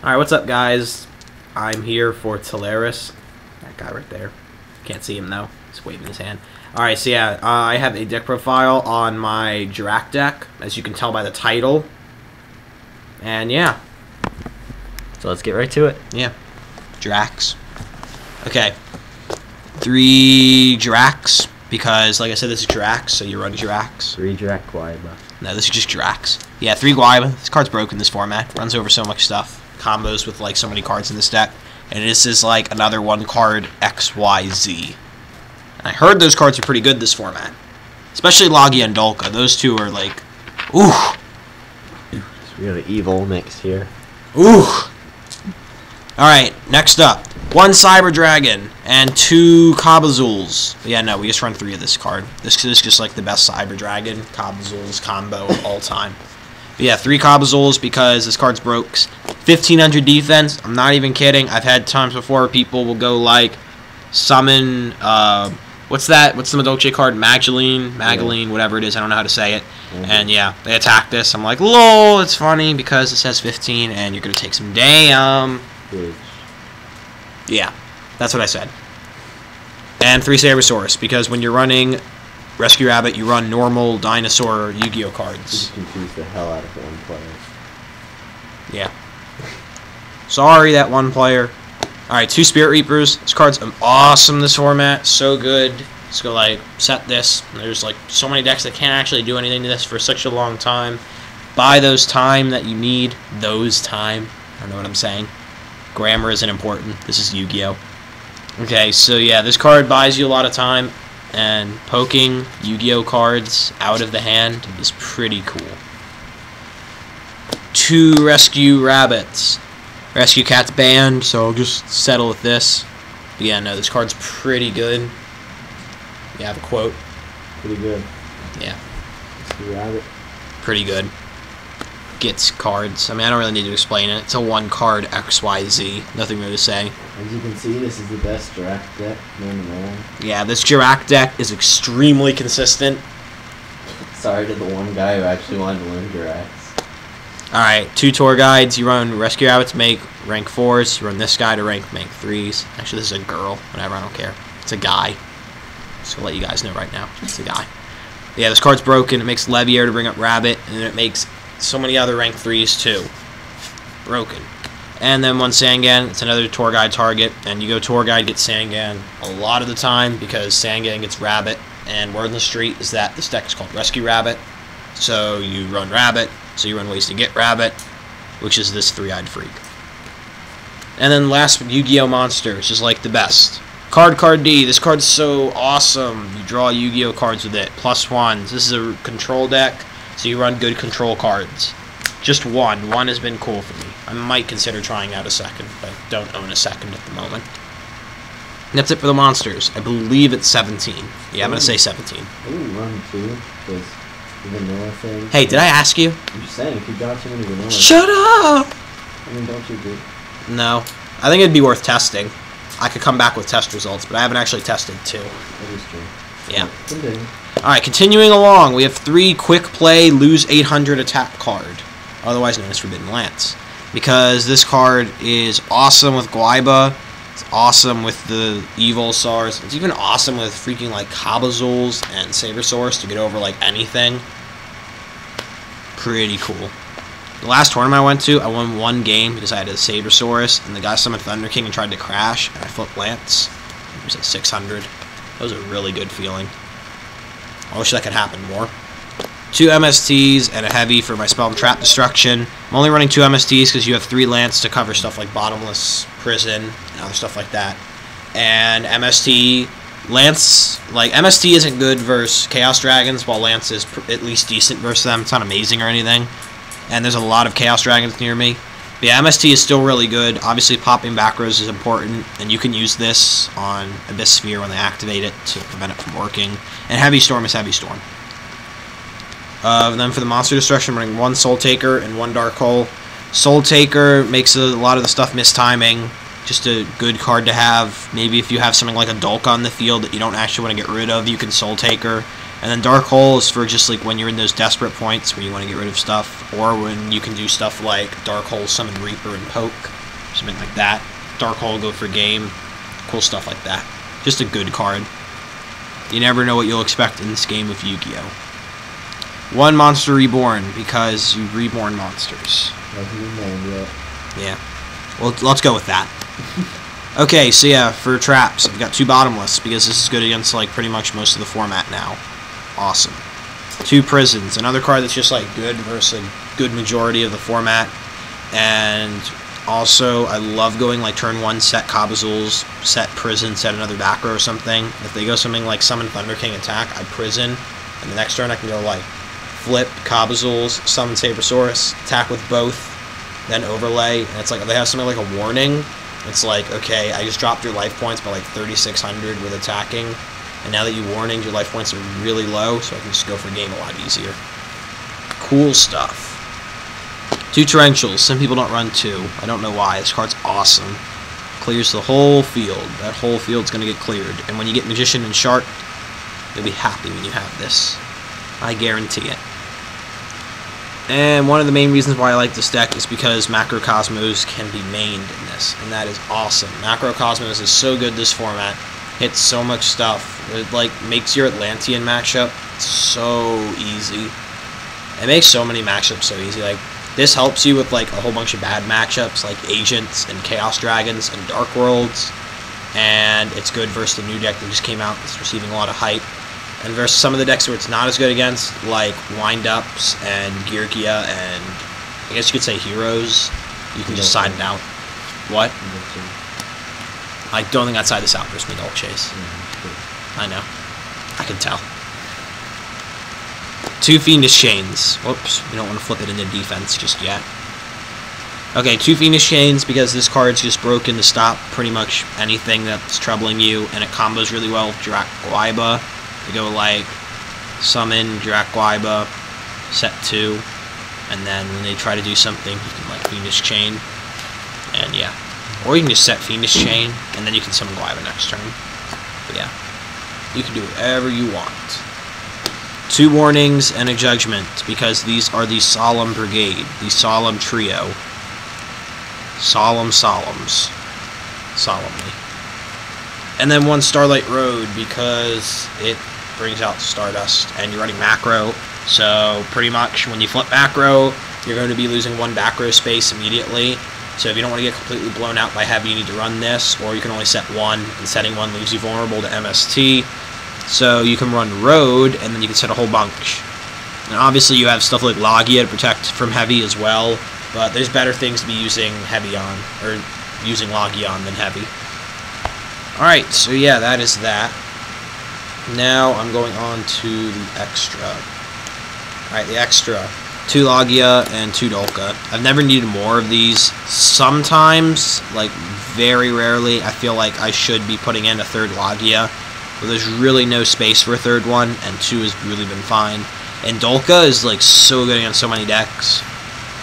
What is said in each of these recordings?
Alright, what's up, guys? I'm here for Teleris. That guy right there. Can't see him, though. He's waving his hand. Alright, so yeah, I have a deck profile on my Dirac deck, as you can tell by the title. And yeah. So let's get right to it. Yeah. Diracs. Okay. 3 Diracs, because, like I said, this is Diracs, so you run Diracs. 3 Dirac Guaiba. No, this is just Diracs. Yeah, 3 Guaiba. This card's broken in this format. Runs over so much stuff. Combos with, like, so many cards in this deck. And this is, like, another 1 card XYZ. And I heard those cards are pretty good this format. Especially Logia and Dolka. Those two are, like, ooh. So we got an evil mixed here. Ooh. Alright, next up. 1 Cyber Dragon and 2 Kabazuls. Yeah, no, we just run 3 of this card. This is just like the best Cyber Dragon, Kabazuls combo of all time. But yeah, 3 Kabazuls because this card's broke. 1500 defense. I'm not even kidding. I've had times before where people will go like summon, what's that? What's the Madolche card? Magaline, whatever it is. I don't know how to say it. And yeah, they attack this. I'm like, lol, it's funny because it says 15 and you're going to take some damn. Yeah, that's what I said. And 3 Sabersaurus, because when you're running Rescue Rabbit, you run normal dinosaur Yu-Gi-Oh cards. You confuse the hell out of 1 player. Yeah. Sorry, that 1 player. Alright, 2 Spirit Reapers. This card's awesome, this format. So good. Let's go, like, set this. There's, like, so many decks that can't actually do anything to this for such a long time. Buy those time that you need. Those time. I don't know what I'm saying. Grammar isn't important. This is Yu-Gi-Oh! Okay, so yeah, this card buys you a lot of time, and poking Yu-Gi-Oh! Cards out of the hand is pretty cool. 2 Rescue Rabbits. Rescue Cat's banned, so I'll just settle with this. But yeah, no, this card's pretty good. You have a quote. Pretty good. Yeah. Rescue Rabbit. Pretty good. Gets cards. I mean, I don't really need to explain it. It's a 1 card XYZ. Nothing really to say. As you can see, this is the best Dirac deck known to man. Yeah, this Dirac deck is extremely consistent. Sorry to the 1 guy who actually wanted to learn Diracs. Alright, 2 tour guides. You run Rescue Rabbit to make rank 4s. You run this guy to make 3s. Actually, this is a girl. Whatever, I don't care. It's a guy. Just to let you guys know right now. It's a guy. Yeah, this card's broken. It makes Leviair to bring up Rabbit, and then it makes so many other rank 3s too. Broken. And then 1 Sangan, it's another tour guide target, and you go tour guide, get Sangan a lot of the time because Sangan gets Rabbit, and word on the street is that this deck is called Rescue Rabbit, so you run Rabbit, so you run ways to get Rabbit, which is this 3-eyed freak. And then last, Yu-Gi-Oh! Monsters is like the best. Card D, this card's so awesome. You draw Yu-Gi-Oh! Cards with it, +1s. This is a control deck. So you run good control cards. Just 1. 1 has been cool for me. I might consider trying out a 2nd, but don't own a 2nd at the moment. And that's it for the monsters. I believe it's 17. Yeah, I'm going to say 17. I didn't run 2, because the vanilla thing. Hey, did I ask you? I'm just saying, if you got too many vanilla. Shut up! I mean, don't you agree? No. I think it'd be worth testing. I could come back with test results, but I haven't actually tested 2. That is true. Yeah. Continue. Alright, continuing along, we have 3 quick play, lose 800 attack card, otherwise known as Forbidden Lance. Because this card is awesome with Guaiba, it's awesome with the Evil Sars, it's even awesome with freaking like Kabazuls and Sabersaurus to get over like anything. Pretty cool. The last tournament I went to, I won 1 game because I had a Sabersaurus, and the guy summoned Thunder King and tried to crash, and I flipped Lance. It was at 600. That was a really good feeling. I wish that could happen more. 2 MSTs and a heavy for my Spell and Trap Destruction. I'm only running 2 MSTs because you have 3 Lance to cover stuff like Bottomless Prison and other stuff like that. And MST, Lance, like MST isn't good versus Chaos Dragons, while Lance is at least decent versus them. It's not amazing or anything. And there's a lot of Chaos Dragons near me. But yeah, MST is still really good. Obviously, popping back rows is important, and you can use this on Abyss Sphere when they activate it to prevent it from working. And Heavy Storm is Heavy Storm. Then for the Monster Destruction, I'm running 1 Soul Taker and 1 Dark Hole. Soul Taker makes a lot of the stuff miss timing. Just a good card to have. Maybe if you have something like a Dolka on the field that you don't actually want to get rid of, you can Soul Taker. And then Dark Hole is for just like when you're in those desperate points where you want to get rid of stuff, or when you can do stuff like Dark Hole summon Reaper and Poke, something like that. Dark Hole go for game, cool stuff like that. Just a good card. You never know what you'll expect in this game of Yu-Gi-Oh! One Monster Reborn, because you reborn monsters. Yeah. Well, let's go with that. Okay, so yeah, for traps, I've got 2 bottomless, because this is good against like pretty much most of the format now. Awesome. 2 prisons, another card that's just like good versus a good majority of the format. And also, I love going like turn 1, set Kabazools, set prison, set another back row or something. If they go something like summon Thunder King attack, I prison, and the next turn I can go like flip Kabazools, summon Sabersaurus, attack with both, then overlay, and it's like they have something like a warning. It's like, okay, I just dropped your life points by like 3,600 with attacking, and now that you warninged, your life points are really low, so I can just go for game a lot easier. Cool stuff. 2 Torrentials. Some people don't run 2. I don't know why. This card's awesome. Clears the whole field. That whole field's going to get cleared. And when you get Magician and Shark, you'll be happy when you have this. I guarantee it. And one of the main reasons why I like this deck is because Macrocosmos can be mained in this, and that is awesome. Macrocosmos is so good this format. Hits so much stuff. It like makes your Atlantean matchup so easy. It makes so many matchups so easy. Like this helps you with like a whole bunch of bad matchups like Agents and Chaos Dragons and Dark Worlds, and it's good versus the new deck that just came out that's receiving a lot of hype. And versus some of the decks where it's not as good against, like Wind-Ups and Geargia and I guess you could say Heroes, you can just side it out. What? I don't think I'd side this out versus Midol Chase. I know. I can tell. 2 Fiendish Chains. Whoops, we don't want to flip it into defense just yet. Okay, 2 Fiendish Chains because this card's just broken to stop pretty much anything that's troubling you, and it combos really well with Drak Guaiba. You go like summon Drak Guaiba, set 2, and then when they try to do something, you can like Fiendish Chain, and yeah. Or you can just set Fiendish Chain, and then you can summon Guaiba next turn. But yeah, you can do whatever you want. 2 Warnings and a Judgment, because these are the Solemn Brigade, the Solemn Trio. Solemn Solemns. Solemnly. And then 1 Starlight Road, because it brings out Stardust, and you're running macro, so pretty much when you flip macro, you're going to be losing 1 back row space immediately. So if you don't want to get completely blown out by heavy, you need to run this, or you can only set 1, and setting 1 leaves you vulnerable to MST. So you can run Road, and then you can set a whole bunch. And obviously you have stuff like Logia to protect from heavy as well, but there's better things to be using heavy on, or using Logia on than heavy. Alright, so yeah, that is that. Now I'm going on to the extra. Alright, the extra. 2 Logia and 2 Dolka. I've never needed more of these. Sometimes, like very rarely, I feel like I should be putting in a 3rd Logia, but there's really no space for a 3rd one, and 2 has really been fine. And Dolka is like so good against so many decks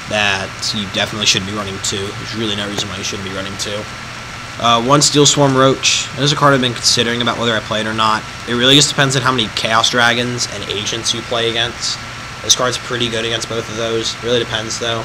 that you definitely should be running 2. There's really no reason why you shouldn't be running 2. 1 Steel Swarm Roach. This is a card I've been considering about whether I play it or not. It really just depends on how many Chaos Dragons and Agents you play against. This card's pretty good against both of those. It really depends though.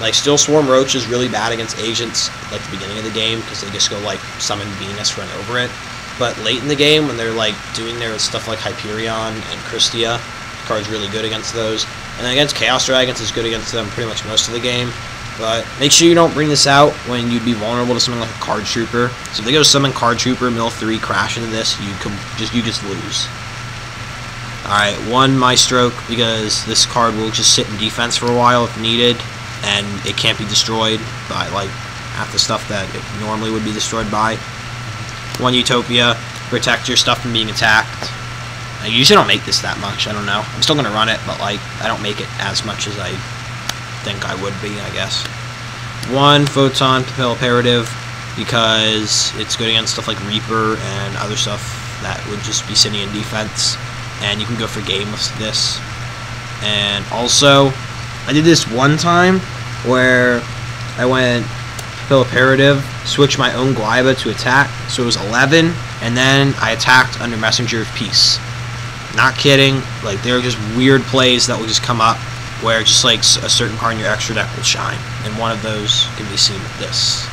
Like Steel Swarm Roach is really bad against Agents like the beginning of the game because they just go like summon Venus, run over it. But late in the game when they're like doing their stuff like Hyperion and Christia, the card's really good against those. And then against Chaos Dragons, it's good against them pretty much most of the game. But make sure you don't bring this out when you'd be vulnerable to something like a Card Trooper. So if they go summon Card Trooper, mill 3, crash into this, you just lose. Alright, 1 Maestroke, because this card will just sit in defense for a while if needed, and it can't be destroyed by like half the stuff that it normally would be destroyed by. 1 Utopia, protect your stuff from being attacked. I usually don't make this that much, I don't know. I'm still going to run it, but like I don't make it as much as I think I would be, I guess. 1 Photon Propel Imperative, because it's good against stuff like Reaper and other stuff that would just be sitting in defense, and you can go for game with this. And also, I did this one time where I went Propel Imperative, switched my own Guaiba to attack, so it was 11, and then I attacked under Messenger of Peace. Not kidding. Like, there are just weird plays that will just come up where just like a certain card in your extra deck will shine, and one of those can be seen with this.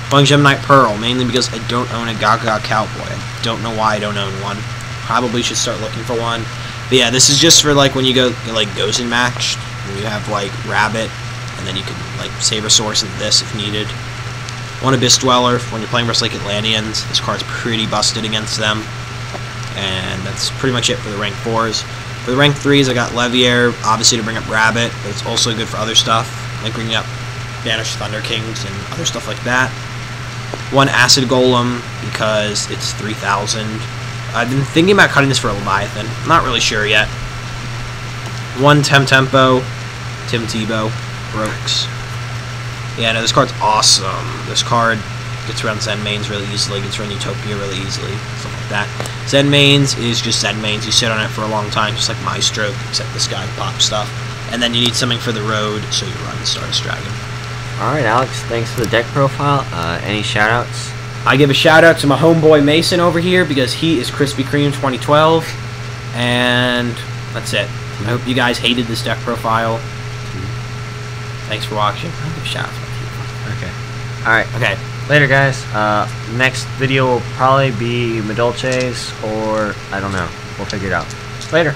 Playing Gemini Pearl, mainly because I don't own a Gaga Cowboy. I don't know why I don't own one. Probably should start looking for one. But yeah, this is just for like when you go like Gozen matched, and you have like Rabbit, and then you can like Saber Source into this if needed. One Abyss Dweller, when you're playing versus like Atlanteans, this card's pretty busted against them. And that's pretty much it for the rank 4s. For the rank 3s, I got Leviair, obviously to bring up Rabbit, but it's also good for other stuff, like bringing up Banished Thunder Kings and other stuff like that. One Acid Golem, because it's 3,000. I've been thinking about cutting this for a Leviathan. I'm not really sure yet. One Tempo, Tim Tebow, Brooks. Yeah, no, this card's awesome. This card gets around Zen Mains really easily, gets around Utopia really easily, stuff like that. Zen Mains is just Zen Mains. You sit on it for a long time, just like Maestro, except this guy pops stuff. And then you need something for the road, so you run Stardust Dragon. Alright, Alex, thanks for the deck profile. Any shoutouts? I give a shout out to my homeboy Mason over here because he is Krispy Kreme 2012. And that's it. I hope you guys hated this deck profile. Thanks for watching. I'll give a shout out to my people. Okay. Alright. Okay. Later, guys. Next video will probably be Medolce's, or I don't know. We'll figure it out. Later.